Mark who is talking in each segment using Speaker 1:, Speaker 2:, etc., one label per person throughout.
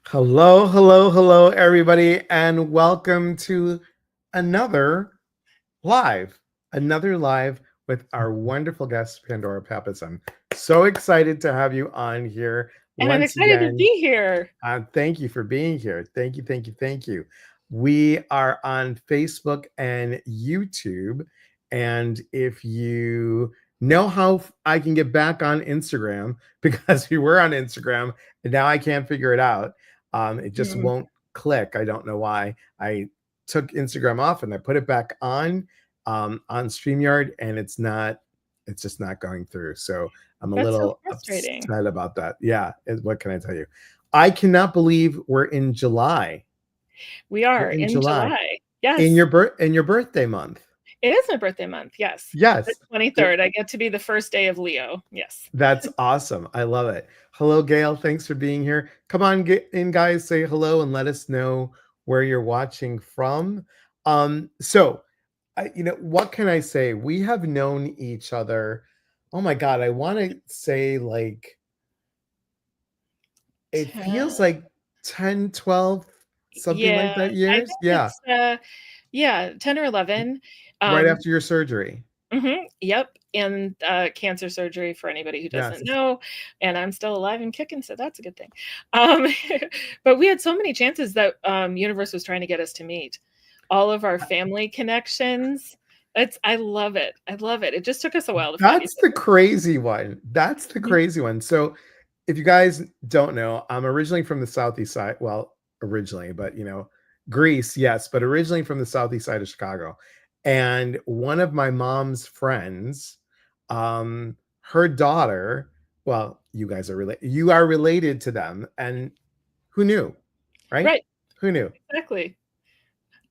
Speaker 1: Hello, hello, hello, everybody, and welcome to another live, another live with our wonderful guest, Pandora Pappas. I'm so excited to have you on here
Speaker 2: And I'm
Speaker 1: once
Speaker 2: excited to
Speaker 1: again.
Speaker 2: be here.
Speaker 1: Thank you for being here. Thank you, thank you, thank you. We are on Facebook and YouTube. And if you know how I can get back on Instagram, because we were on Instagram and now I can't figure it out, it just
Speaker 2: Mm,
Speaker 1: won't click. I don't know why. I took Instagram off and I put it back on StreamYard, and it's just not going through. So I'm a
Speaker 2: that's so
Speaker 1: little
Speaker 2: frustrating.
Speaker 1: upset about that. Yeah, what can I tell you? I cannot believe we're in July.
Speaker 2: We
Speaker 1: We're
Speaker 2: are
Speaker 1: in
Speaker 2: in
Speaker 1: July
Speaker 2: July. Yes,
Speaker 1: in your birthday month.
Speaker 2: it is my birthday month. Yes, the
Speaker 1: Yes, it,
Speaker 2: 23rd. I get to be the first day of Leo. Yes.
Speaker 1: that's awesome. I love it. Hello, Gail. Thanks for being here. Come on, get in, guys. Say hello and let us know where you're watching from. So what can I say? We have known each other. Oh my God, I want to say like it
Speaker 2: 10,
Speaker 1: feels like 10, 12, something like
Speaker 2: yeah,
Speaker 1: that
Speaker 2: I
Speaker 1: years.
Speaker 2: think
Speaker 1: Yeah,
Speaker 2: it's yeah, 10 or 11.
Speaker 1: right
Speaker 2: Um,
Speaker 1: after your surgery.
Speaker 2: yep, and cancer surgery for anybody who
Speaker 1: Yes.
Speaker 2: doesn't know. And I'm still alive and kicking, so that's a good thing. Um, but we had so many chances that universe was trying to get us to meet. All of our family connections. I love it. I love it. It just took us a while to find each
Speaker 1: That's the crazy one. That's the
Speaker 2: other.
Speaker 1: crazy one. So, if you guys don't know, I'm originally from the southeast side. Well, originally, but Greece, yes, but originally from the southeast side of Chicago. And one of my mom's friends, her daughter, well, you guys are related. You are related to them, and who knew, right?
Speaker 2: Right,
Speaker 1: Who knew?
Speaker 2: exactly.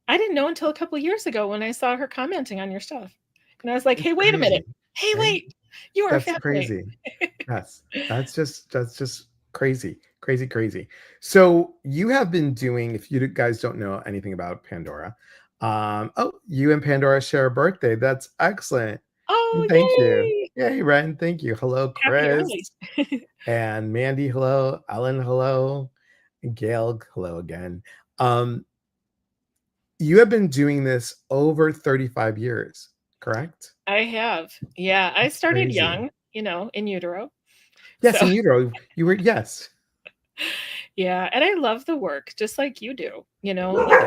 Speaker 2: I didn't know until a couple years ago when I saw her commenting on your stuff. And I was like,
Speaker 1: It's
Speaker 2: "Hey, wait a minute.
Speaker 1: crazy,
Speaker 2: Hey,
Speaker 1: right?
Speaker 2: wait. You are
Speaker 1: That's
Speaker 2: family."
Speaker 1: crazy. Yes. That's just crazy. Crazy, crazy. So you have been doing, if you guys don't know anything about Pandora, oh, you and Pandora share a birthday. That's excellent.
Speaker 2: Oh,
Speaker 1: Thank you.
Speaker 2: yay.
Speaker 1: Yay, Ren. Thank you. Hello,
Speaker 2: Happy
Speaker 1: Chris.
Speaker 2: early.
Speaker 1: And Mandy, hello. Ellen, hello. And Gail, hello again. Um, you have been doing this over 35 years, correct?
Speaker 2: I have. Yeah, I
Speaker 1: That's
Speaker 2: started
Speaker 1: crazy.
Speaker 2: young, in utero.
Speaker 1: Yes,
Speaker 2: So,
Speaker 1: and you were yes.
Speaker 2: yeah, and I love the work just like you do, like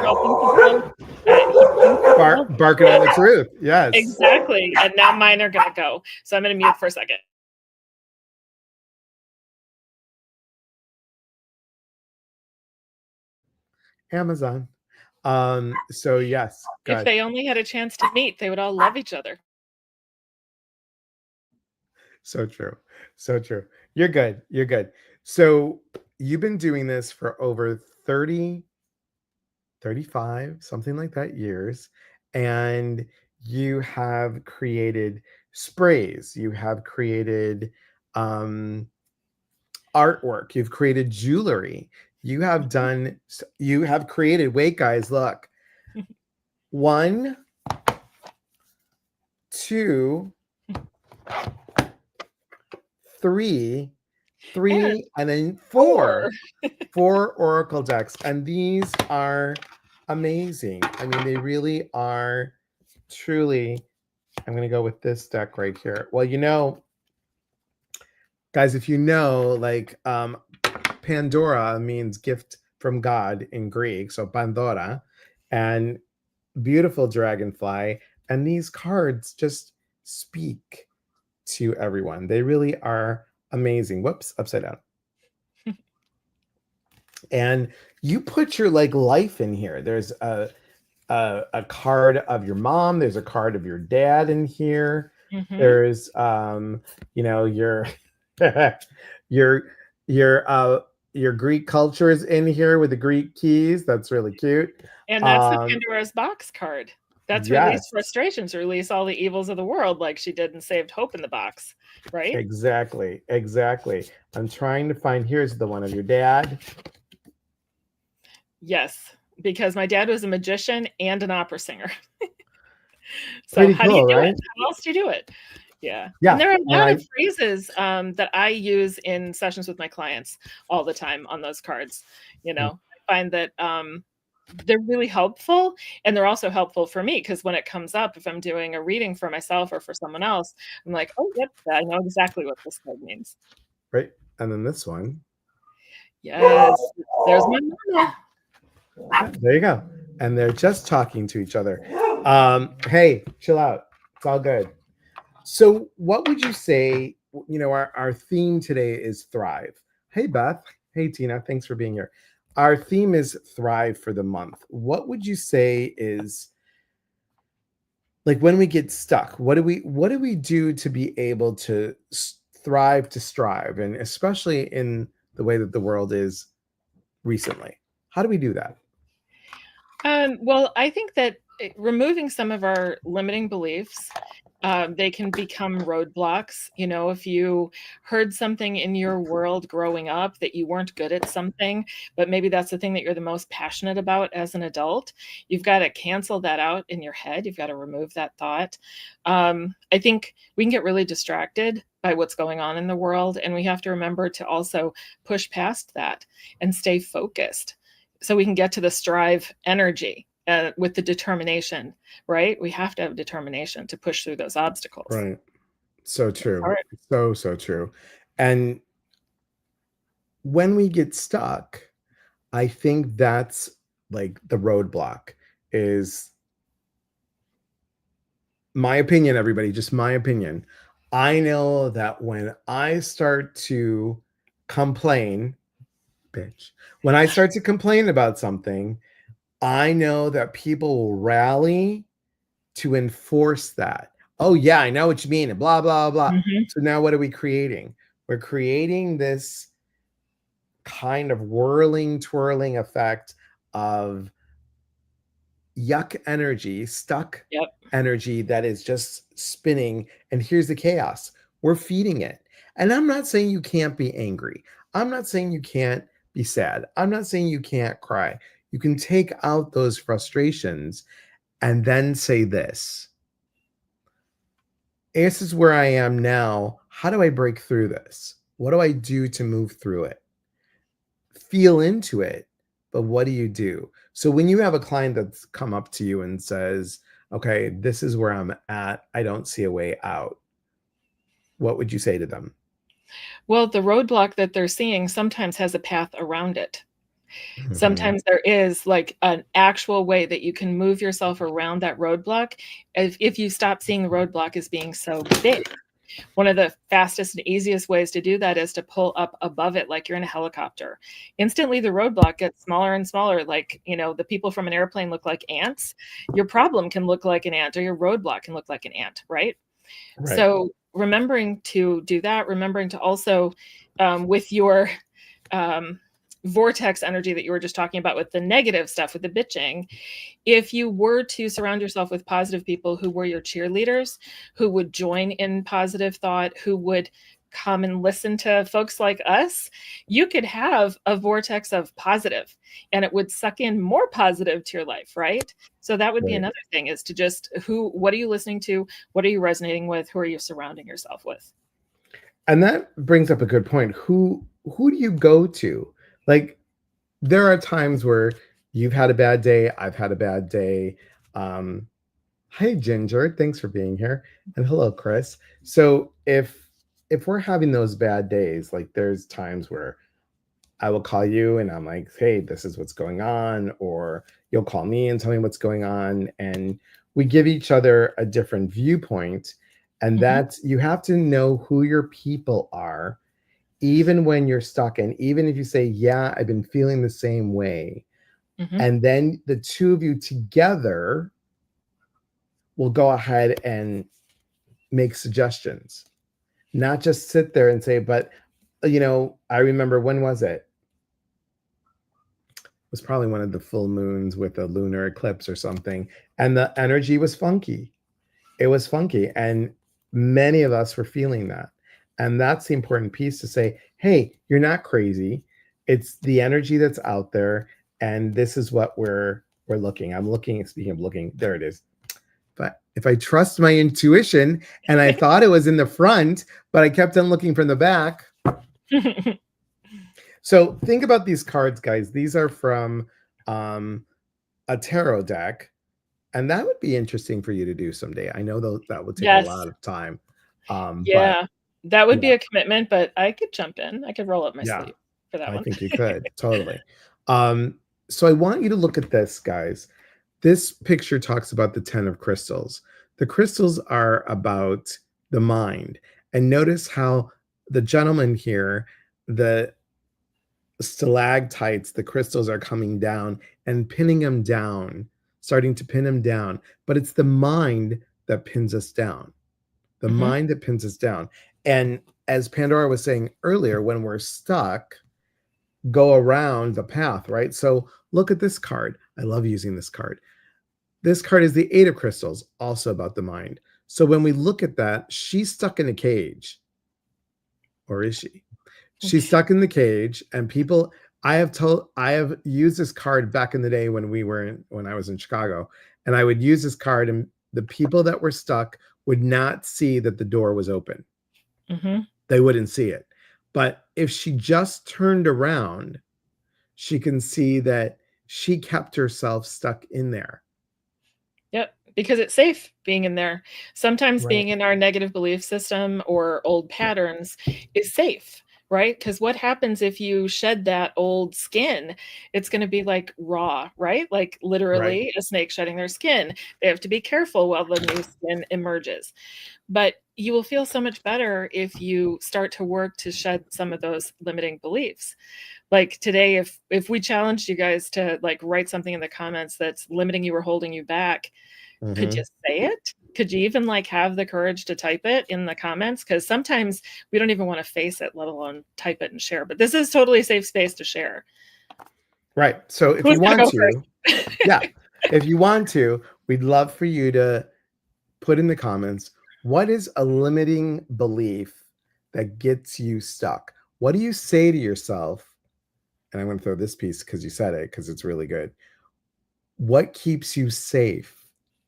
Speaker 2: helping people, healing people.
Speaker 1: Barking on the truth. Yes.
Speaker 2: Exactly. And now mine are gonna go. So I'm gonna mute for a second.
Speaker 1: Amazon. So yes,
Speaker 2: If
Speaker 1: good.
Speaker 2: they only had a chance to meet, they would all love each other.
Speaker 1: So true. So true. You're good. You're good. So you've been doing this for over 30, 35, something like that years. And you have created sprays, you have created um artwork, you've created jewelry, you have created, wait guys, look, one, two, three,
Speaker 2: And
Speaker 1: and then
Speaker 2: 4.
Speaker 1: four oracle decks, and these are amazing. I mean, they really are truly. I'm going to go with this deck right here. Well, guys, if you know, like Pandora means gift from God in Greek, so Pandora, and beautiful dragonfly, and these cards just speak to everyone. They really are amazing. Whoops, upside down. And you put your like life in here. There's a card of your mom. There's a card of your dad in here.
Speaker 2: Mhm.
Speaker 1: There's your your your Greek culture is in here with the Greek keys. That's really cute.
Speaker 2: And that's the
Speaker 1: Um,
Speaker 2: Pandora's box card. That's release
Speaker 1: yes,
Speaker 2: frustrations, release all the evils of the world like she did in Saved Hope in the Box, right?
Speaker 1: exactly, exactly. I'm trying to find. Here's the one of your dad.
Speaker 2: Yes, because my dad was a magician and an opera singer. So
Speaker 1: Pretty
Speaker 2: how do you
Speaker 1: cool,
Speaker 2: do
Speaker 1: right?
Speaker 2: it? How else do you do it? Yeah, and
Speaker 1: Yeah,
Speaker 2: there are a
Speaker 1: and
Speaker 2: lot
Speaker 1: I
Speaker 2: of phrases, that I use in sessions with my clients all the time on those cards, you
Speaker 1: mm,
Speaker 2: know? I find that, they're really helpful, and they're also helpful for me because when it comes up, if I'm doing a reading for myself or for someone else, I'm like, "Oh, yep, I know exactly what this card means."
Speaker 1: right, and then this one.
Speaker 2: Yes, there's my mama.
Speaker 1: Yeah, there you go. And they're just talking to each other. Hey, chill out. It's all good. So, what would you say? Our theme today is thrive. Hey, Beth. Hey, Tina. Thanks for being here. Our theme is thrive for the month. What would you say is like when we get stuck? What do we do to be able to thrive to strive, and especially in the way that the world is recently? How do we do that?
Speaker 2: Well, I think that removing some of our limiting beliefs, they can become roadblocks. You know, if you heard something in your world growing up that you weren't good at something, but maybe that's the thing that you're the most passionate about as an adult, you've got to cancel that out in your head. You've got to remove that thought. I think we can get really distracted by what's going on in the world, and we have to remember to also push past that and stay focused so we can get to the strive energy with the determination, right? We have to have determination to push through those obstacles.
Speaker 1: Right. So
Speaker 2: All
Speaker 1: true.
Speaker 2: right.
Speaker 1: So true. And when we get stuck, I think that's like the roadblock is my opinion, everybody, just my opinion. I know that when I start to complain, bitch, when I start to complain about something, I know that people will rally to enforce that. Oh, yeah, I know what you mean, and blah, blah, blah.
Speaker 2: Mhm.
Speaker 1: So now what are we creating? We're creating this kind of whirling, twirling effect of yuck energy, stuck
Speaker 2: Yep.
Speaker 1: energy that is just spinning. And here's the chaos, we're feeding it. And I'm not saying you can't be angry. I'm not saying you can't be sad. I'm not saying you can't cry. You can take out those frustrations and then say this is where I am now. How do I break through this? What do I do to move through it? Feel into it, but what do you do? So when you have a client that's come up to you and says, okay, this is where I'm at, I don't see a way out, what would you say to them?
Speaker 2: Well, the roadblock that they're seeing sometimes has a path around it.
Speaker 1: Mhm.
Speaker 2: Sometimes there is like an actual way that you can move yourself around that roadblock if you stop seeing the roadblock as being so big. One of the fastest and easiest ways to do that is to pull up above it like you're in a helicopter. Instantly, the roadblock gets smaller and smaller. Like, you know, the people from an airplane look like ants. Your problem can look like an ant, or your roadblock can look like an ant, right?
Speaker 1: Right.
Speaker 2: So, remembering to do that, remembering to also, with your um, vortex energy that you were just talking about with the negative stuff, with the bitching, if you were to surround yourself with positive people who were your cheerleaders, who would join in positive thought, who would come and listen to folks like us, you could have a vortex of positive and it would suck in more positive to your life, right? So that would be
Speaker 1: Right.
Speaker 2: another thing is to just what are you listening to? What are you resonating with? Who are you surrounding yourself with?
Speaker 1: And that brings up a good point. Who do you go to? Like there are times where you've had a bad day, I've had a bad day. Um, Hi Ginger, thanks for being here. And hello, Chris. So if we're having those bad days, like there's times where I will call you and I'm like, hey, this is what's going on, or you'll call me and tell me what's going on. And we give each other a different viewpoint. And
Speaker 2: Mhm,
Speaker 1: that's you have to know who your people are, even when you're stuck. And even if you say, yeah, I've been feeling the same way.
Speaker 2: mhm.
Speaker 1: And then the two of you together will go ahead and make suggestions, not just sit there and say, but I remember when was it? It was probably one of the full moons with a lunar eclipse or something. And the energy was funky. It was funky. And many of us were feeling that. And that's the important piece to say, hey, you're not crazy. It's the energy that's out there. And this is what we're looking. I'm looking, speaking of looking, there it is. but if I trust my intuition and I thought it was in the front, but I kept on looking from the back. So think about these cards, guys. These are from a tarot deck, and that would be interesting for you to do someday. I know that would take a
Speaker 2: Yes.
Speaker 1: lot of time, but
Speaker 2: Yeah. That would be
Speaker 1: yeah,
Speaker 2: a commitment, but I could jump in. I could roll up my
Speaker 1: yeah,
Speaker 2: sleeve for that
Speaker 1: I
Speaker 2: one.
Speaker 1: think you could totally. So I want you to look at this, guys. This picture talks about the 10 of crystals. The crystals are about the mind, and notice how the gentleman here, the stalactites, the crystals are coming down and pinning him down, starting to pin him down. But it's the mind that pins us down, the
Speaker 2: Mhm.
Speaker 1: mind that pins us down. And as Pandora was saying earlier, when we're stuck, go around the path, right? So look at this card. I love using this card. This card is the 8 of crystals, also about the mind. So when we look at that, she's stuck in a cage. Or is she? She's stuck in the cage, and people, I have used this card back in the day when I was in Chicago, and I would use this card, and the people that were stuck would not see that the door was open.
Speaker 2: Mhm.
Speaker 1: They wouldn't see it. But if she just turned around, she can see that she kept herself stuck in there.
Speaker 2: Yep, because it's safe being in there. Sometimes
Speaker 1: Right.
Speaker 2: being in our negative belief system or old patterns is safe, right? Because what happens if you shed that old skin? It's gonna be like raw, right? Like
Speaker 1: Right.
Speaker 2: literally a snake shedding their skin. They have to be careful while the new skin emerges. But you will feel so much better if you start to work to shed some of those limiting beliefs. Like today, if we challenged you guys to like write something in the comments that's limiting you or holding you back, could you
Speaker 1: Mhm.
Speaker 2: say it? Could you even like have the courage to type it in the comments? Because sometimes we don't even want to face it, let alone type it and share. But this is totally a safe space to share.
Speaker 1: Right. So if
Speaker 2: Who's
Speaker 1: you
Speaker 2: gonna
Speaker 1: want
Speaker 2: go
Speaker 1: to,
Speaker 2: first?
Speaker 1: yeah, if you want to, we'd love for you to put in the comments, what is a limiting belief that gets you stuck? What do you say to yourself? And I'm going to throw this piece because you said it, because it's really good. What keeps you safe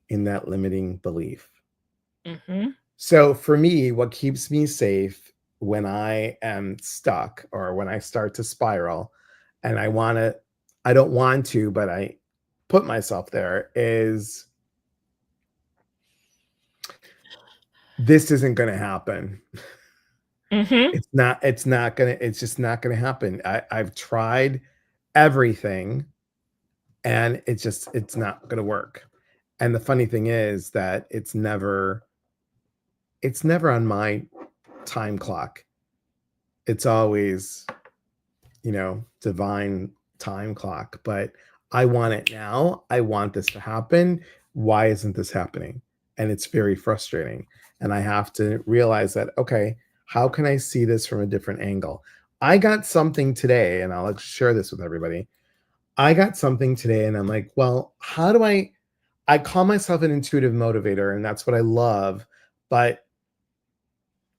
Speaker 1: in that limiting belief?
Speaker 2: Mhm.
Speaker 1: So for me, what keeps me safe when I am stuck or when I start to spiral and I don't want to, but I put myself there, is this isn't going to happen.
Speaker 2: Mhm.
Speaker 1: It's just not gonna happen. I've tried everything, and it's not gonna work. And the funny thing is that it's never on my time clock. It's always, divine time clock, but I want it now. I want this to happen. Why isn't this happening? And it's very frustrating. And I have to realize that, okay, how can I see this from a different angle? I got something today, and I'll share this with everybody. I got something today, and I'm like, well, how do I call myself an intuitive motivator, and that's what I love. But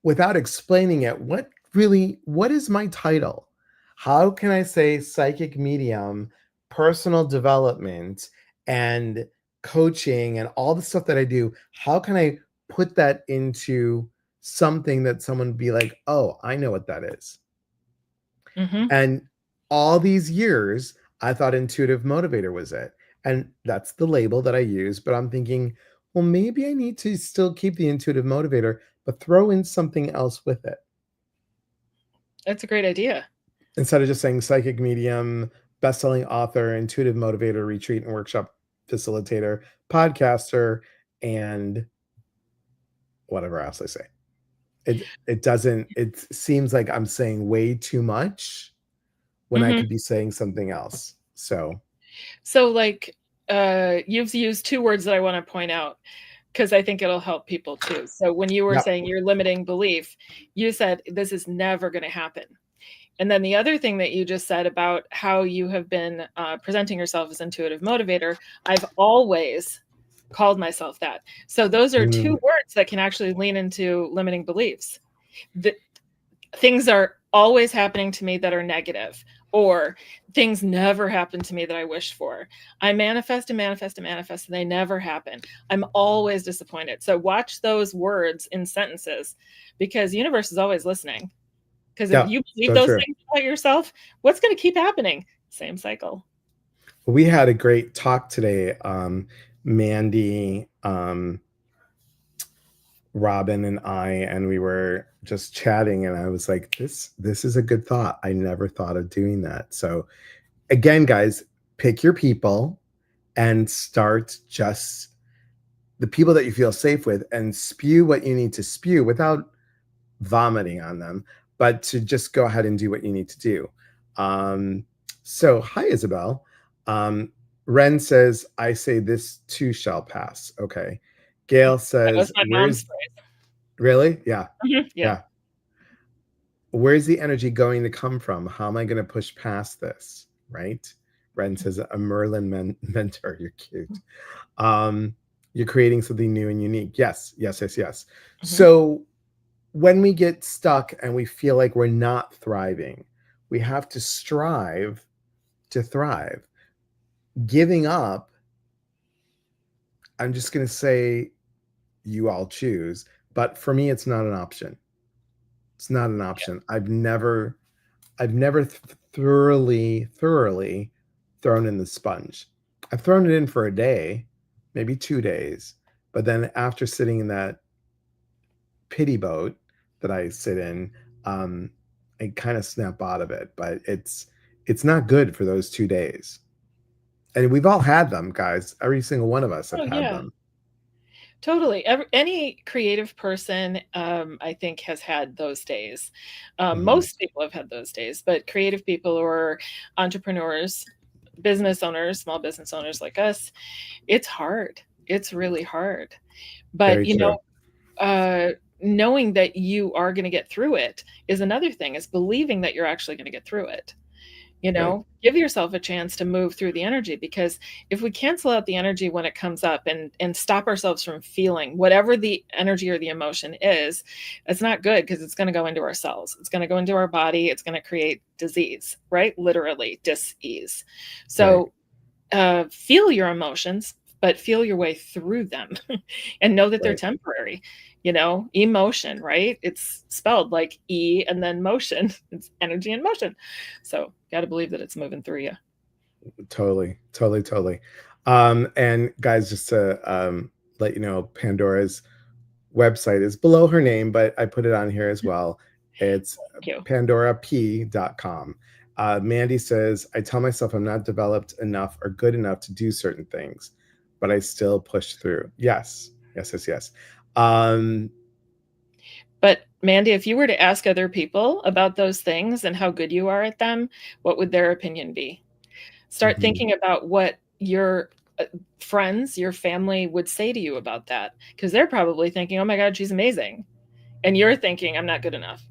Speaker 1: without explaining it, what is my title? How can I say psychic medium, personal development, and coaching and all the stuff that I do? How can I put that into something that someone would be like, "Oh, I know what that is."
Speaker 2: Mhm.
Speaker 1: And all these years, I thought intuitive motivator was it. And that's the label that I use. But I'm thinking, well, maybe I need to still keep the intuitive motivator, but throw in something else with it.
Speaker 2: That's a great idea.
Speaker 1: Instead of just saying psychic medium, best-selling author, intuitive motivator, retreat and workshop facilitator, podcaster, and whatever else I say. It seems like I'm saying way too much when I
Speaker 2: Mhm.
Speaker 1: could be saying something else. So
Speaker 2: So, like, you've used 2 words that I wanna point out, because I think it'll help people too. So when you were
Speaker 1: yep.
Speaker 2: saying your limiting belief, you said, "This is never gonna happen." And then the other thing that you just said about how you have been, presenting yourself as intuitive motivator, I've always called myself that. So those are 2
Speaker 1: Mm,
Speaker 2: words that can actually lean into limiting beliefs. The things are always happening to me that are negative. Or things never happen to me that I wish for. I manifest and manifest and manifest, and they never happen. I'm always disappointed. So watch those words in sentences, because the universe is always listening. Because if
Speaker 1: Yeah,
Speaker 2: you believe
Speaker 1: so
Speaker 2: those
Speaker 1: true.
Speaker 2: things about yourself, what's going to keep happening? Same cycle.
Speaker 1: We had a great talk today, Mandy, Robin and I, and we were just chatting, and I was like, this is a good thought. I never thought of doing that. So again, guys, pick your people and start just the people that you feel safe with, and spew what you need to spew without vomiting on them, but to just go ahead and do what you need to do. So hi, Isabel. Ren says, I say this too shall pass. Okay. Gail
Speaker 2: That was
Speaker 1: says,
Speaker 2: my mom's
Speaker 1: where's
Speaker 2: phrase.
Speaker 1: really? Yeah.
Speaker 2: Yeah.
Speaker 1: Yeah. Where's the energy going to come from? How am I going to push past this? Right. Ren says, a Merlin mentor. You're cute. Um, you're creating something new and unique. Yes, yes, yes, yes.
Speaker 2: Mm-hmm.
Speaker 1: So when we get stuck and we feel like we're not thriving, we have to strive to thrive. Giving up, I'm just going to say, you all choose, but for me, it's not an option. It's not an option. I've never thoroughly thrown in the sponge. I've thrown it in for a day, maybe 2 days, but then after sitting in that pity boat that I sit in, I kind of snap out of it. But it's not good for those 2 days. And we've all had them, guys. Every single one of us have
Speaker 2: Oh,
Speaker 1: had
Speaker 2: yeah.
Speaker 1: them.
Speaker 2: Totally. Any creative person, I think, has had those days.
Speaker 1: Mhm.
Speaker 2: Most people have had those days, but creative people or entrepreneurs, business owners, small business owners like us, it's hard. It's really hard. But,
Speaker 1: Very true.
Speaker 2: knowing that you are going to get through it is another thing, is believing that you're actually going to get through it.
Speaker 1: Right.
Speaker 2: Give yourself a chance to move through the energy, because if we cancel out the energy when it comes up and stop ourselves from feeling whatever the energy or the emotion is, it's not good, because it's going to go into our cells, it's going to go into our body, it's going to create disease, right? Literally dis-ease.
Speaker 1: Right.
Speaker 2: So feel your emotions, but feel your way through them and know that they're
Speaker 1: Right.
Speaker 2: temporary. Emotion, right? It's spelled like E and then motion. It's energy and motion. So, got to believe that it's moving through you.
Speaker 1: Totally. Totally. Totally. And guys, just to let you know, Pandora's website is below her name, but I put it on here as well. It's
Speaker 2: Thank you.
Speaker 1: pandorap.com. Mandy says, I tell myself I'm not developed enough or good enough to do certain things, but I still push through. Yes, yes, yes, yes. Um,
Speaker 2: But Mandy, if you were to ask other people about those things and how good you are at them, what would their opinion be? Start
Speaker 1: mhm,
Speaker 2: thinking about what your friends, your family would say to you about that, because they're probably thinking, oh my God, she's amazing. And you're thinking, I'm not good enough.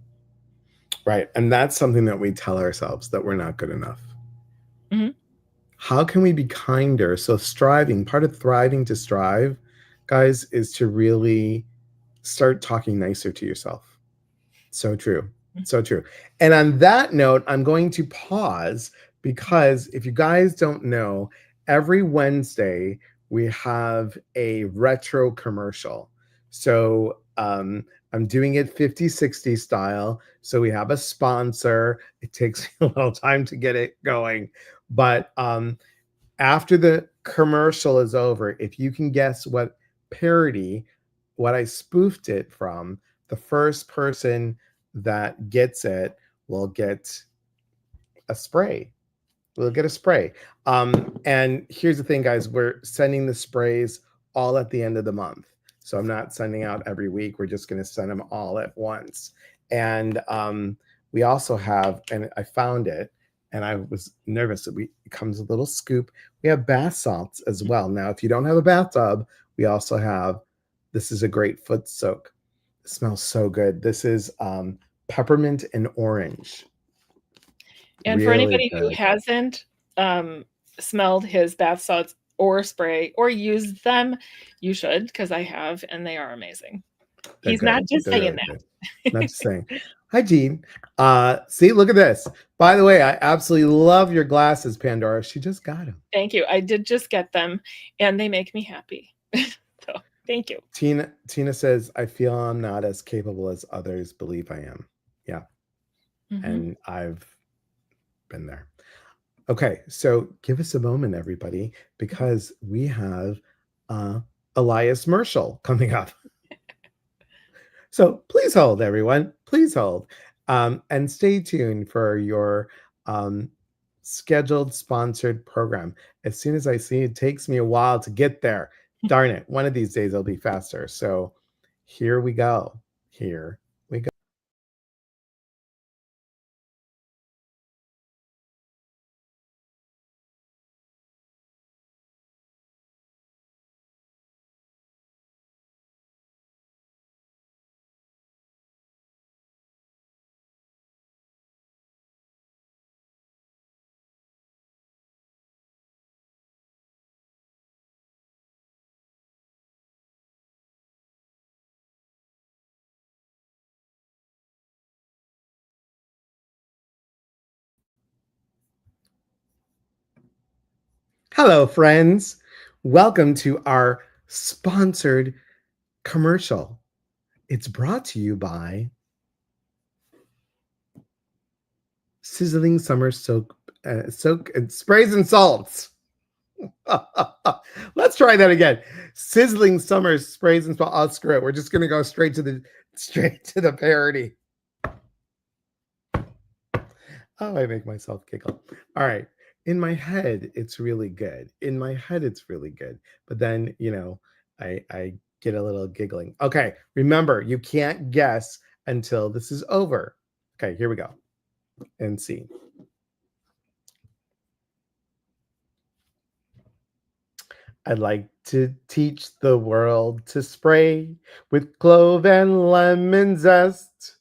Speaker 1: right. And that's something that we tell ourselves, that we're not good enough.
Speaker 2: Mm-hmm.
Speaker 1: How can we be kinder? So, striving, part of thriving to strive, guys, is to really start talking nicer to yourself. So true. So true. And on that note, I'm going to pause, because if you guys don't know, every Wednesday we have a retro commercial. So I'm doing it 50/60 style. So we have a sponsor. It takes a little time to get it going. But after the commercial is over, if you can guess what parody, what I spoofed it from, the first person that gets it will get a spray. We'll get a spray. And here's the thing, guys, we're sending the sprays all at the end of the month. So I'm not sending out every week. We're just going to send them all at once. And we also have, and I found it, and I was nervous that it comes a little scoop. We have bath salts as well. Now, if you don't have a bathtub, we also have, this is a great foot soak. It smells so good. This is peppermint and orange.
Speaker 2: And for
Speaker 1: Really
Speaker 2: anybody who
Speaker 1: good.
Speaker 2: hasn't smelled his bath salts or spray or used them, you should, because I have, and they are amazing.
Speaker 1: They're
Speaker 2: He's not
Speaker 1: good.
Speaker 2: just
Speaker 1: They're
Speaker 2: saying
Speaker 1: really good. Not
Speaker 2: that.
Speaker 1: just saying. Hi, Jean. See, look at this. By the way, I absolutely love your glasses, Pandora. She just got them.
Speaker 2: Thank you. I did just get them, and they make me happy. So thank you.
Speaker 1: Tina says, I feel I'm not as capable as others believe I am. Yeah.
Speaker 2: Mhm.
Speaker 1: And I've been there. Okay, so give us a moment, everybody, because we have Elias Merschel coming up. So please hold, everyone. Please hold. And stay tuned for your um, scheduled sponsored program. As soon as I see it, takes me a while to get there. Darn it. One of these days it'll be faster. So here we go. Here we go. Hello, friends. Welcome to our sponsored commercial. It's brought to you by Sizzling Summer Soak and Sprays and Salts. Let's try that again. Sizzling Summer Sprays and Salts. Oh, screw it. We're just gonna go straight to the parody. Oh, I make myself giggle. All right. In my head, it's really good. In my head, it's really good. But then, I get a little giggling. Okay. Remember, you can't guess until this is over. Okay, here we go. And see. I'd like to teach the world to spray with clove and lemon zest,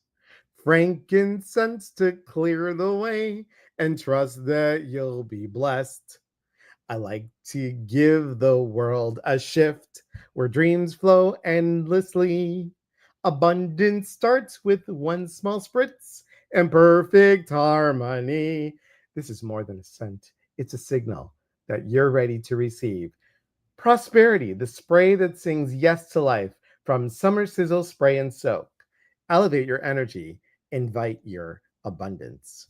Speaker 1: frankincense to clear the way, and trust that you'll be blessed. I like to give the world a shift where dreams flow endlessly. Abundance starts with one small spritz and perfect harmony. This is more than a scent, it's a signal that you're ready to receive Prosperity, the spray that sings yes to life from Summer Sizzle Spray and Soak. Elevate your energy, invite your abundance.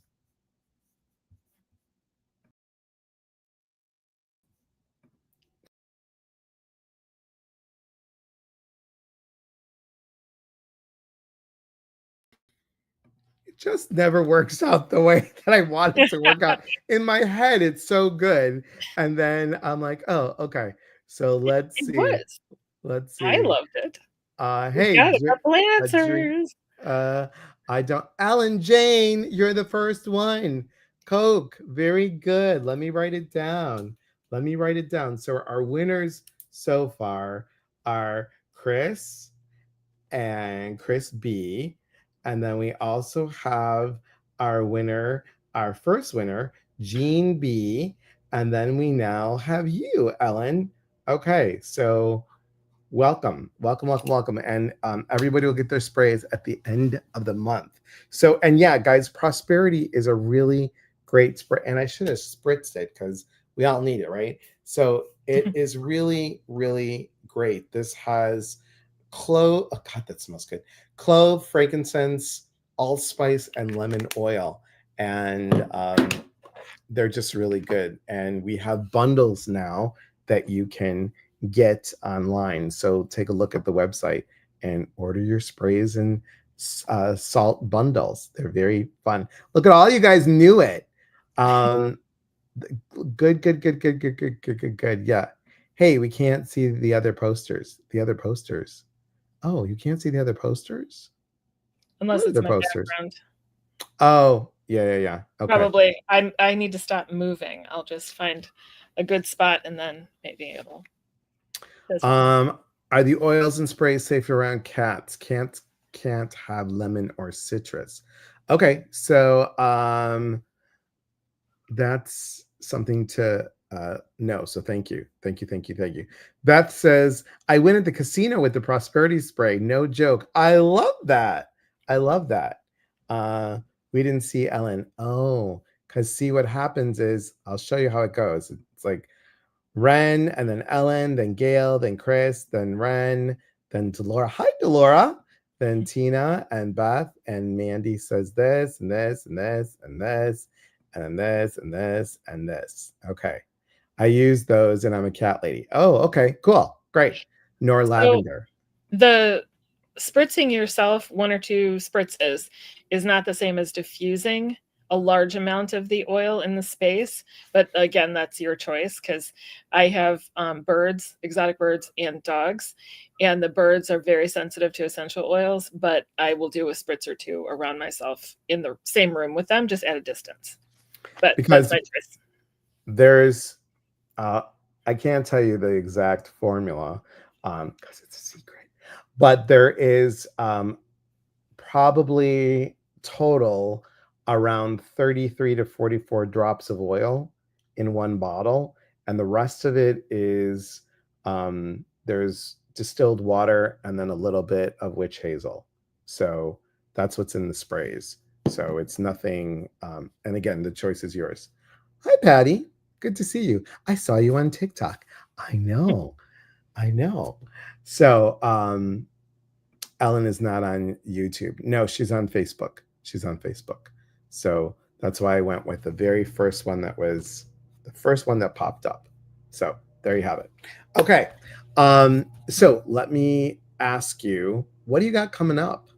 Speaker 1: It just never works out the way that I want it to work out. In my head, it's so good. And then I'm like, oh, okay. So let's
Speaker 2: It
Speaker 1: see.
Speaker 2: was.
Speaker 1: Let's
Speaker 2: I
Speaker 1: see.
Speaker 2: loved it. We've
Speaker 1: Hey,
Speaker 2: got a couple
Speaker 1: a drink.
Speaker 2: answers.
Speaker 1: Uh, I don't. Alan Jane, you're the first one. Coke, very good. Let me write it down. Let me write it down. So our winners so far are Chris and Chris B, and then we also have our winner, our first winner, Jean B, and then we now have you, Ellen. Okay, so welcome, welcome, welcome, welcome. And everybody will get their sprays at the end of the month. So, and yeah, guys, Prosperity is a really great spray. And I should have spritzed it because we all need it, right? So it is really, really great. This has clove, oh God, that smells good. Clove, frankincense, allspice, and lemon oil. And they're just really good. And we have bundles now that you can get online. So take a look at the website and order your sprays and salt bundles. They're very fun. Look at all you guys knew it. Um, good, good, good, good, good, good, good, good, good. Yeah. Hey, we can't see the other posters. The other posters. Oh, you can't see the other posters?
Speaker 2: Unless
Speaker 1: What
Speaker 2: it's
Speaker 1: other
Speaker 2: my
Speaker 1: posters?
Speaker 2: background.
Speaker 1: Oh, yeah, yeah, yeah. Okay.
Speaker 2: Probably. I need to stop moving. I'll just find a good spot and then maybe it'll this one.
Speaker 1: Um, are the oils and sprays safe around cats? Can't have lemon or citrus. Okay, so that's something to know. So thank you, thank you, thank you, thank you. Beth says I went at the casino with the prosperity spray. No joke. I love that. I love that. Uh, we didn't see Ellen. Oh, because see what happens is I'll show you how it goes. It's like Ren, and then Ellen, then Gail, then Chris, then Ren, then Delora. Hi, Delora. Then Tina and Beth and Mandy says this and this and this and this and this and this and this. Okay. I use those and I'm a cat lady. Oh, okay, cool. Great. Nor
Speaker 2: So
Speaker 1: lavender.
Speaker 2: the spritzing yourself 1 or 2 spritzes is not the same as diffusing a large amount of the oil in the space, but again, that's your choice because I have, birds, exotic birds, and dogs, and the birds are very sensitive to essential oils, but I will do a spritz or 2 around myself in the same room with them, just at a distance. But that's
Speaker 1: Because
Speaker 2: my choice.
Speaker 1: there's uh I can't tell you the exact formula because it's a secret. But there is probably total around 33 to 44 drops of oil in one bottle, and the rest of it is there's distilled water and then a little bit of witch hazel. So that's what's in the sprays. So it's nothing. And again, the choice is yours. Hi, Patty. Good to see you. I saw you on TikTok. I know. I know. So, Ellen is not on YouTube. No, she's on Facebook. She's on Facebook. So that's why I went with the very first one that was the first one that popped up. So there you have it. Okay. So let me ask you, what do you got coming up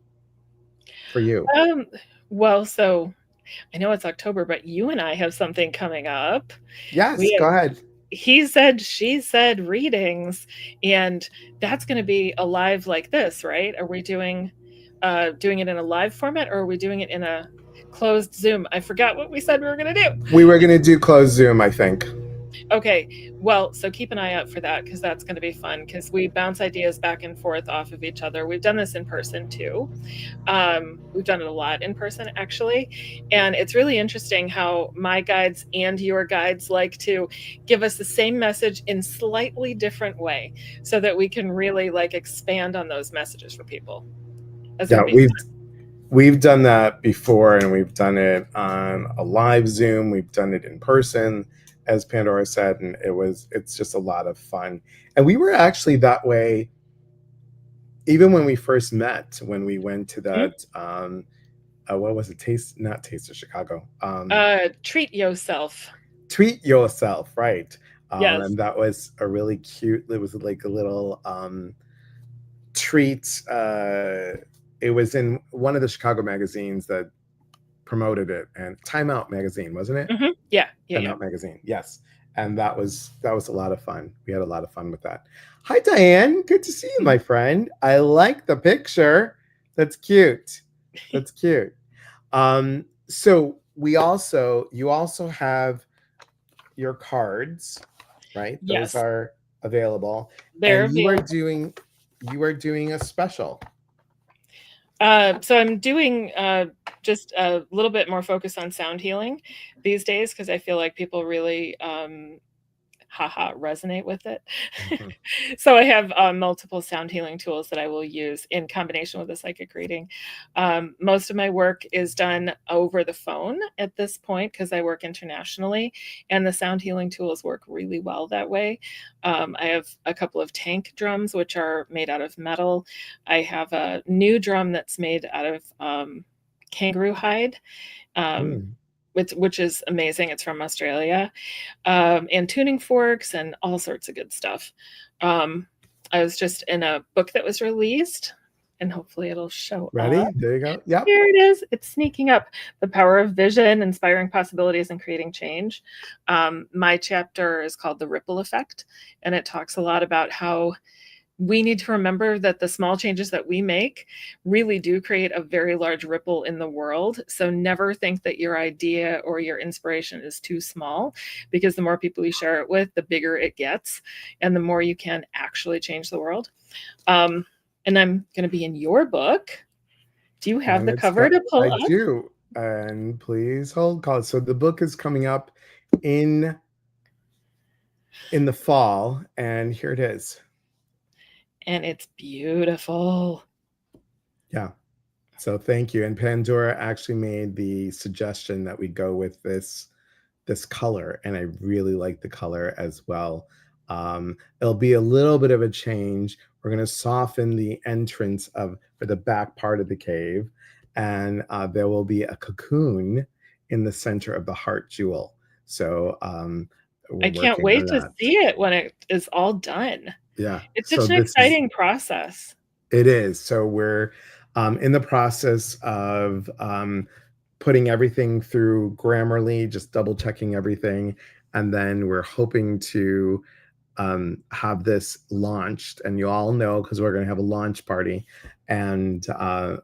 Speaker 1: for you?
Speaker 2: Um, well, so I know it's October, but you and I have something coming up.
Speaker 1: Yes,
Speaker 2: We
Speaker 1: go
Speaker 2: have
Speaker 1: ahead.
Speaker 2: he said, she said readings, and that's going to be a live like this, right? Are we doing it in a live format, or are we doing it in a closed Zoom? I forgot what we said we were going to do.
Speaker 1: We were going to do closed Zoom, I think.
Speaker 2: Okay, well, so keep an eye out for that because that's going to be fun because we bounce ideas back and forth off of each other. We've done this in person too. We've done it a lot in person actually, and it's really interesting how my guides and your guides like to give us the same message in slightly different way so that we can really like expand on those messages for people. That's
Speaker 1: Yeah,
Speaker 2: going to be fun.
Speaker 1: we've done that before, and we've done it on a live Zoom. We've done it in person, as Pandora said, and it's just a lot of fun. And we were actually that way even when we first met, when we went to
Speaker 2: Mhm.
Speaker 1: that what was it? Taste of Chicago.
Speaker 2: Treat yourself.
Speaker 1: Treat yourself, right?
Speaker 2: Yes.
Speaker 1: And that was a really cute. It was like a little treat. It was in one of the Chicago magazines that promoted it, and Time Out magazine, wasn't it?
Speaker 2: Yeah, yeah,
Speaker 1: Time
Speaker 2: yeah.
Speaker 1: Out magazine, yes. And that was a lot of fun. We had a lot of fun with that. Hi, Diane. Good to see you, my friend. I like the picture. That's cute. That's cute. So you also have your cards, right? Those
Speaker 2: Yes,
Speaker 1: are available,
Speaker 2: they're
Speaker 1: and
Speaker 2: available.
Speaker 1: You are doing a special.
Speaker 2: So I'm doing just a little bit more focus on sound healing these days because I feel like people really haha resonate with it.
Speaker 1: Mhm.
Speaker 2: So I have multiple sound healing tools that I will use in combination with the psychic reading. Most of my work is done over the phone at this point because I work internationally, and the sound healing tools work really well that way. I have a couple of tank drums which are made out of metal. I have a new drum that's made out of kangaroo hide. Um,
Speaker 1: Mm.
Speaker 2: which is amazing. It's from Australia, and tuning forks and all sorts of good stuff. Um, I was just in a book that was released, and hopefully it'll show up.
Speaker 1: Ready? There you go. Yep.
Speaker 2: Here it is. It's sneaking up. The Power of Vision, Inspiring Possibilities and Creating Change. My chapter is called The Ripple Effect, and it talks a lot about how we need to remember that the small changes that we make really do create a very large ripple in the world. So never think that your idea or your inspiration is too small, because the more people you share it with, the bigger it gets and the more you can actually change the world. Um, and I'm going to be in your book. Do you have
Speaker 1: And
Speaker 2: the cover to
Speaker 1: I
Speaker 2: pull up?
Speaker 1: do. And please hold call. So the book is coming up in the fall, and here it is.
Speaker 2: And it's beautiful.
Speaker 1: Yeah. So thank you. And Pandora actually made the suggestion that we go with this color, and I really like the color as well. It'll be a little bit of a change. We're going to soften the entrance of or the back part of the cave, and there will be a cocoon in the center of the heart jewel. So we're
Speaker 2: I can't
Speaker 1: working on
Speaker 2: wait to
Speaker 1: that.
Speaker 2: see it when it is all done.
Speaker 1: Yeah.
Speaker 2: It's
Speaker 1: So
Speaker 2: such an
Speaker 1: this is
Speaker 2: exciting process.
Speaker 1: it is. So we're in the process of putting everything through Grammarly, just double checking everything. And then we're hoping to have this launched. And you all know because we're going to have a launch party and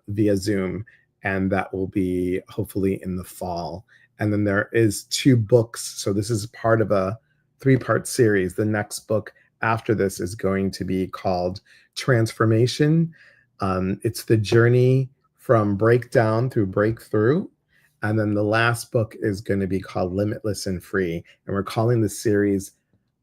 Speaker 1: via Zoom. And that will be hopefully in the fall. And then there is 2 books. So this is part of a 3-part series. The next book after this is going to be called Transformation. It's the journey from breakdown through breakthrough. And then the last book is going to be called Limitless and Free. And we're calling the series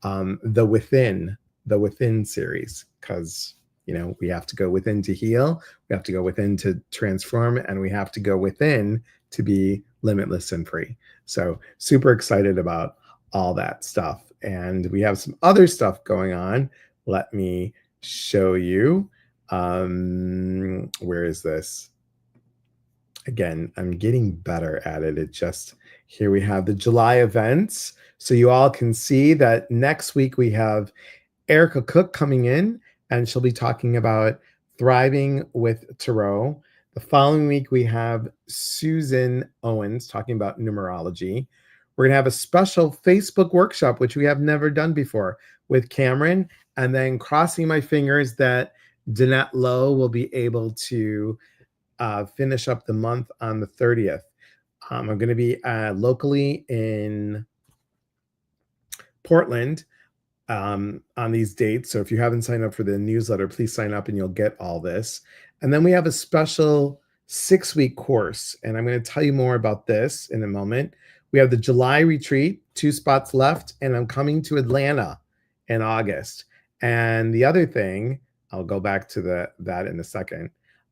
Speaker 1: the Within series, because we have to go within to heal, we have to go within to transform, and we have to go within to be limitless and free. So super excited about all that stuff. And we have some other stuff going on. Let me show you. Where is this? Again, I'm getting better at it. Here we have the July events. So you all can see that next week we have Erica Cook coming in, and she'll be talking about thriving with tarot. The following week we have Susan Owens talking about numerology. We're going to have a special Facebook workshop, which we have never done before, with Cameron, and then crossing my fingers that Danette Lowe will be able to finish up the month on the 30th. I'm going to be locally in Portland on these dates. So if you haven't signed up for the newsletter, please sign up and you'll get all this. And then we have a special 6-week course, and I'm going to tell you more about this in a moment. We have the July retreat, 2 spots left, and I'm coming to Atlanta in August. And the other thing, I'll go back to that in a second.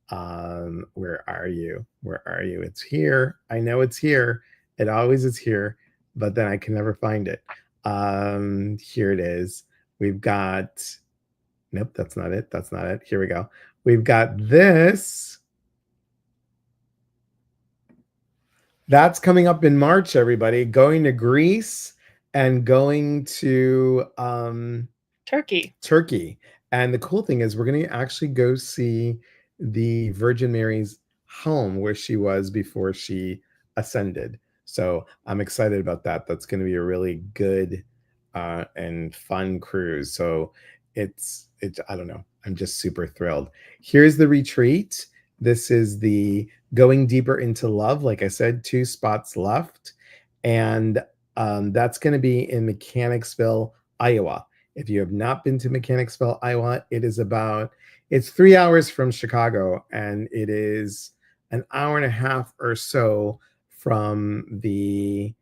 Speaker 1: Where are you? Where are you? It's here. I know it's here. It always is here, but then I can never find it. Here it is. We've got, nope, that's not it. That's not it. Here we go. We've got this. That's coming up in March, everybody. Going to Greece and going to Turkey. And the cool thing is we're going to actually go see the Virgin Mary's home where she was before she ascended. So I'm excited about that. That's going to be a really good and fun cruise. So it's I don't know. I'm just super thrilled. Here's the retreat. This is the Going Deeper into Love. Like I said, 2 spots left. And that's going to be in Mechanicsville, Iowa. If you have not been to Mechanicsville, Iowa, it's 3 hours from Chicago, and it is an hour and a half or so from the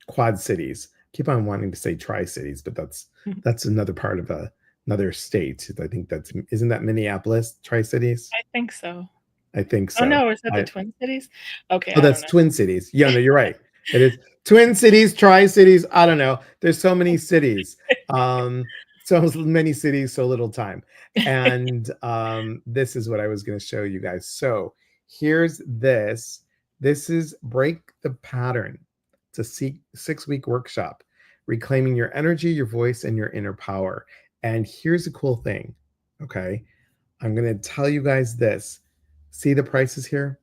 Speaker 1: Quad Cities. Keep on wanting to say Tri-Cities, but that's another part of another state. I think isn't that Minneapolis, Tri-Cities?
Speaker 2: I think so.
Speaker 1: I think
Speaker 2: Oh,
Speaker 1: so.
Speaker 2: no, is that the Twin Cities? Okay,
Speaker 1: Oh,
Speaker 2: I don't
Speaker 1: that's
Speaker 2: know.
Speaker 1: Twin Cities. Yeah, no, you're right. It is Twin Cities, Tri-Cities. I don't know. There's so many cities. So many cities, so little time. And this is what I was going to show you guys. So here's this. This is Break the Pattern. It's a 6-week workshop, reclaiming your energy, your voice, and your inner power. And here's the cool thing. Okay. I'm going to tell you guys this. See the prices here?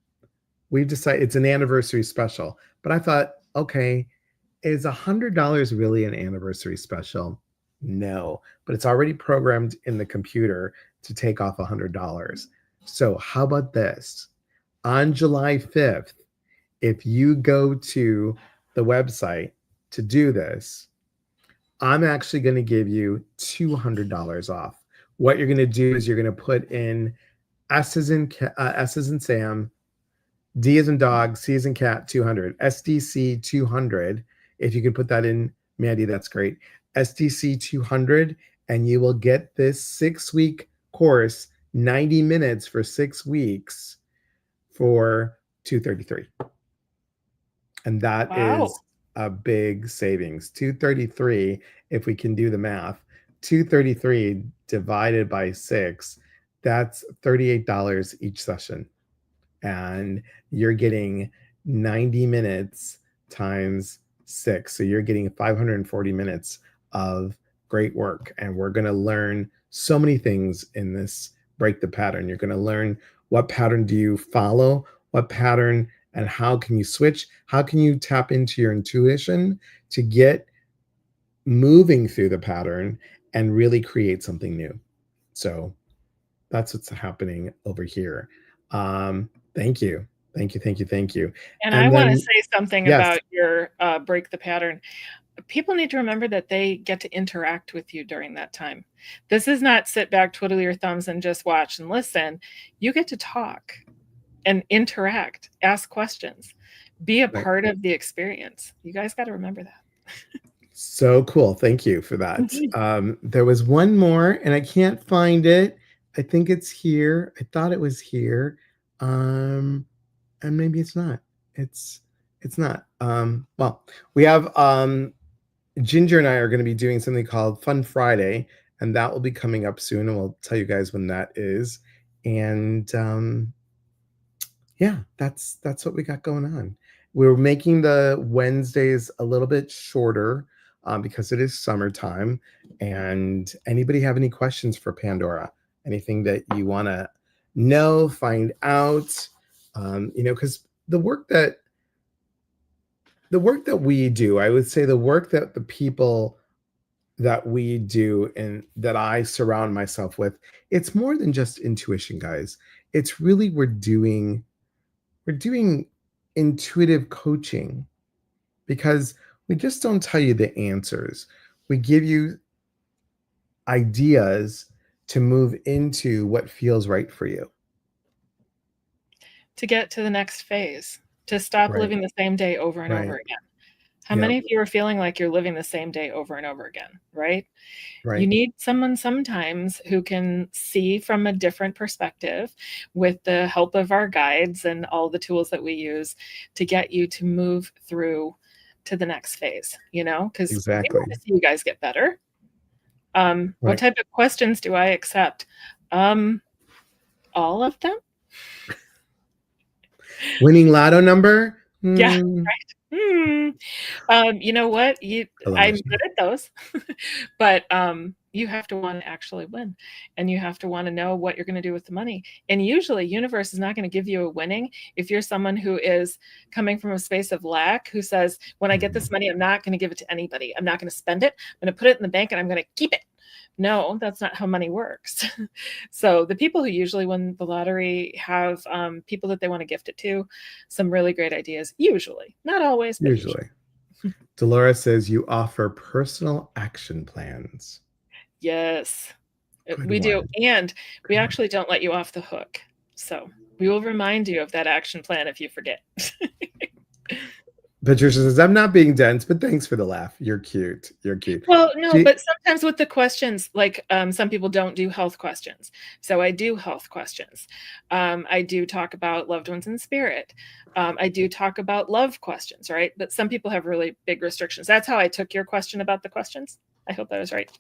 Speaker 1: We've decided it's an anniversary special, but I thought, okay, is $100 really an anniversary special? No, but it's already programmed in the computer to take off $100. So how about this? On July 5th, if you go to the website to do this, I'm actually going to give you $200 off. What you're going to do is you're going to put in S as in Sam, D as in dog, C as in cat, 200. SDC 200. If you can put that in, Mandy, that's great. SDC 200, and you will get this 6-week course 90 minutes for 6 weeks for 233. And that
Speaker 2: Wow.
Speaker 1: is a big savings. 233, if we can do the math, 233 divided by 6, that's $38 each session. And you're getting 90 minutes times 6. So you're getting 540 minutes of great work. And we're going to learn so many things in this break the pattern. You're going to learn what pattern do you follow, what pattern, and how can you switch? How can you tap into your intuition to get moving through the pattern and really create something new? So that's what's happening over here. Thank you. Thank you. Thank you. Thank you.
Speaker 2: And I
Speaker 1: And
Speaker 2: wanna
Speaker 1: then,
Speaker 2: say something
Speaker 1: yes,
Speaker 2: about your, break the pattern. People need to remember that they get to interact with you during that time. This is not sit back, twiddle your thumbs, and just watch and listen. You get to talk and interact, ask questions, be a
Speaker 1: right.
Speaker 2: part of the experience. You guys gotta remember that.
Speaker 1: So cool. Thank you for that.
Speaker 2: Mhm.
Speaker 1: There was one more and I can't find it. I think it's here. I thought it was here. Um, and maybe it's not. It's it's not. Well, we have Ginger and I are going to be doing something called Fun Friday, and that will be coming up soon, and we'll tell you guys when that is. And yeah, that's what we got going on. We're making the Wednesdays a little bit shorter because it is summertime. And anybody have any questions for Pandora? Anything that you want to know, find out? Because the work that we do, I would say the work that the people that we do and that I surround myself with, it's more than just intuition, guys. It's really we're doing intuitive coaching because we just don't tell you the answers. We give you ideas to move into what feels right for you.
Speaker 2: To get to the next phase, to stop
Speaker 1: Right.
Speaker 2: living the same day over and over
Speaker 1: Right.
Speaker 2: again. How
Speaker 1: Yep.
Speaker 2: many of you are feeling like you're living the same day over and over again, right? You
Speaker 1: Right.
Speaker 2: need someone sometimes who can see from a different perspective with the help of our guides and all the tools that we use to get you to move through to the next phase, because we want
Speaker 1: Exactly.
Speaker 2: to see you guys get better. What
Speaker 1: Right.
Speaker 2: type of questions do I accept? Um, all of them?
Speaker 1: Winning lotto number?
Speaker 2: Yeah,
Speaker 1: Hmm.
Speaker 2: right. You know what? I'm
Speaker 1: Elimination.
Speaker 2: good at those, but you have to want to actually win, and you have to want to know what you're going to do with the money. And usually, universe is not going to give you a winning if you're someone who is coming from a space of lack, who says, "When I get this
Speaker 1: Mhm.
Speaker 2: money, I'm not going to give it to anybody. I'm not going to spend it. I'm going to put it in the bank, and I'm going to keep it." No, that's not how money works. So the people who usually win the lottery have people that they want to gift it to, some really great ideas. Usually, not always, but usually.
Speaker 1: Usually. Dolores says you offer personal action plans.
Speaker 2: Yes,
Speaker 1: Good
Speaker 2: we do,
Speaker 1: one.
Speaker 2: and we
Speaker 1: Good one.
Speaker 2: actually don't let you off the hook. So, we will remind you of that action plan if you forget.
Speaker 1: Patricia says, I'm not being dense, but thanks for the laugh. You're cute. You're cute.
Speaker 2: Well, no,
Speaker 1: She
Speaker 2: but sometimes with the questions, like, some people don't do health questions, so I do health questions. I do talk about loved ones in spirit. I do talk about love questions, right? But some people have really big restrictions. That's how I took your question about the questions. I hope that was right.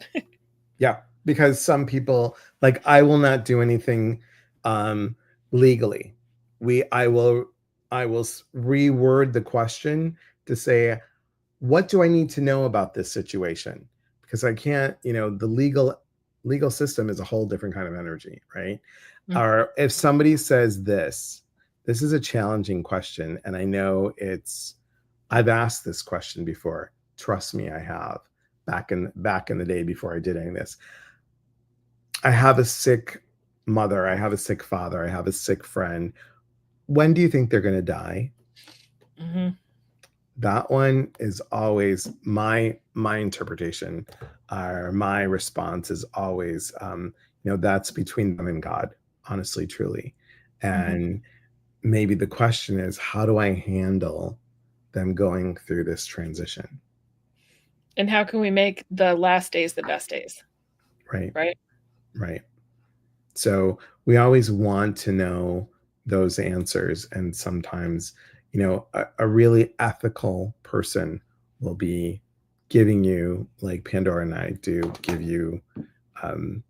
Speaker 1: Yeah, because some people like I will not do anything um legally. We I will reword the question to say what do I need to know about this situation? Because I can't, the legal system is a whole different kind of energy, right?
Speaker 2: Mm.
Speaker 1: Or if somebody says this is a challenging question and I know I've asked this question before. Trust me, I have back in the day before I did any of this. I have a sick mother, I have a sick father, I have a sick friend. When do you think they're going to die?
Speaker 2: Mhm.
Speaker 1: That one is always my interpretation or my response is always that's between them and God, honestly, truly.
Speaker 2: Mhm.
Speaker 1: And maybe the question is how do I handle them going through this transition?
Speaker 2: And how can we make the last days the best days,
Speaker 1: Right.
Speaker 2: right?
Speaker 1: Right. So we always want to know those answers. And sometimes, a really ethical person will be giving you, like Pandora and I do, give you um,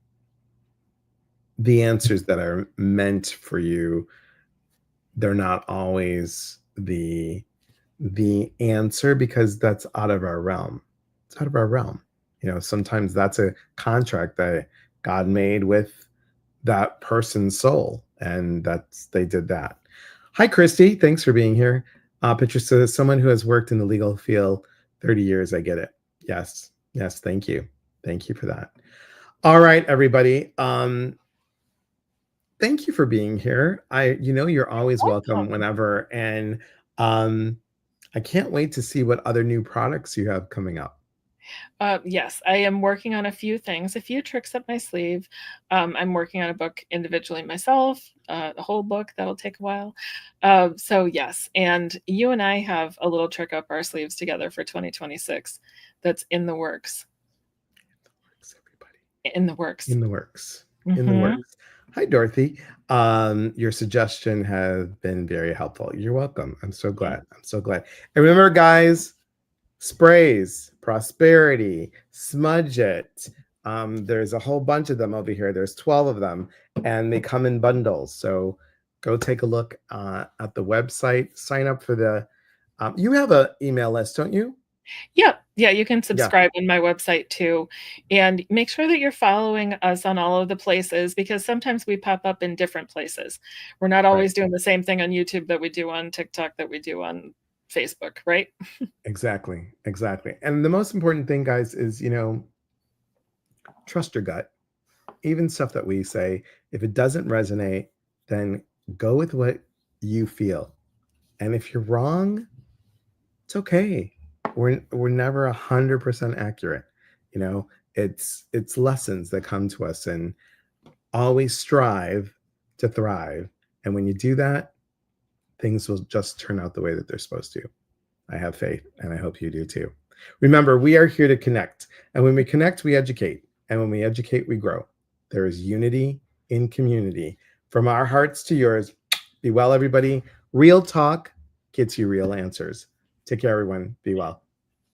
Speaker 1: the answers that are meant for you. They're not always the answer because that's out of our realm. It's out of our realm. Sometimes that's a contract that God made with that person's soul, and they did that. Hi, Christy. Thanks for being here. Patricia says, someone who has worked in the legal field 30 years, I get it. Yes. Yes. Thank you. Thank you for that. All right, everybody. Thank you for being here. You're always welcome
Speaker 2: Welcome.
Speaker 1: whenever. And um, I can't wait to see what other new products you have coming up.
Speaker 2: Yes, I am working on a few things, a few tricks up my sleeve. I'm working on a book individually myself, the whole book that'll take a while. So yes, and you and I have a little trick up our sleeves together for 2026 that's in the works.
Speaker 1: Thanks, everybody.
Speaker 2: In the works.
Speaker 1: In the works. In the
Speaker 2: Hmm.
Speaker 1: works. Hi, Dorothy. Your suggestion has been very helpful. You're welcome. I'm so glad. I'm so glad. And remember, guys, sprays, prosperity, smudge it. There's a whole bunch of them over here. There's 12 of them, and they come in bundles. So go take a look at the website. Sign up for the. You have an email list, don't you?
Speaker 2: Yeah, you can
Speaker 1: Yeah.
Speaker 2: subscribe on my website too. And make sure that you're following us on all of the places because sometimes we pop up in different places. We're not
Speaker 1: Right.
Speaker 2: always doing the same thing on YouTube that we do on TikTok that we do on Facebook, right?
Speaker 1: Exactly. Exactly. And the most important thing, guys, is trust your gut. Even stuff that we say, if it doesn't resonate, then go with what you feel. And if you're wrong, it's okay. We're never 100% accurate. You know, it's lessons that come to us, and always strive to thrive. And when you do that, things will just turn out the way that they're supposed to. I have faith, and I hope you do too. Remember, we are here to connect. And when we connect, we educate. And when we educate, we grow. There is unity in community. From our hearts to yours, be well, everybody. Real talk gets you real answers. Take care, everyone. Be well.